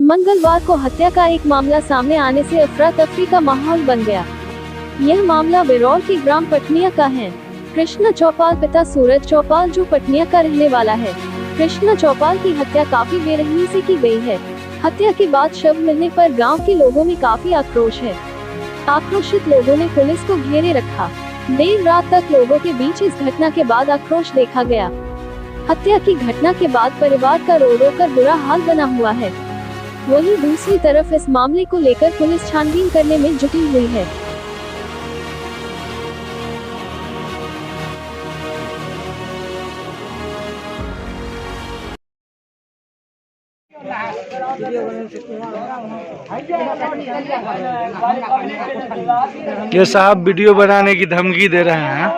मंगलवार को हत्या का एक मामला सामने आने से अफरा तफरी का माहौल बन गया। यह मामला बिरौल के ग्राम पटनिया का है। कृष्णा चौपाल पिता सूरज चौपाल जो पटनिया का रहने वाला है। कृष्णा चौपाल की हत्या काफी बेरहमी से की गई है। हत्या के बाद शव मिलने पर गांव के लोगों में काफी आक्रोश है। आक्रोशित लोगों ने पुलिस को घेरे रखा। देर रात तक लोगों के बीच इस घटना के बाद आक्रोश देखा गया। हत्या की घटना के बाद परिवार का रो रो कर बुरा हाल बना हुआ है। वहीं दूसरी तरफ इस मामले को लेकर पुलिस छानबीन करने में जुटी हुई है। ये साहब वीडियो बनाने की धमकी दे रहे हैं।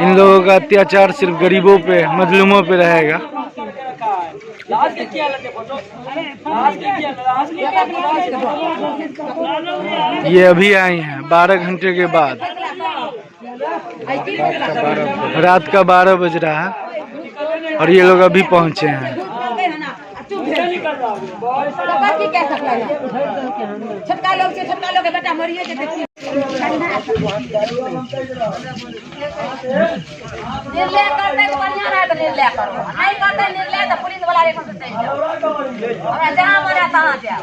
इन लोगों का अत्याचार सिर्फ गरीबों पे, मजलूमों पे रहेगा। ये अभी आई हैं 12 घंटे के बाद। रात का 12 बज रहा है और ये लोग अभी पहुंचे हैं। छोटका लोग बेटा मरिए निर्णय करते तो बढ़िया रहे तो निर्णय करो, नहीं करते निर्णय तो पुलिस वाला जहाँ मरा तहाँ जाओ।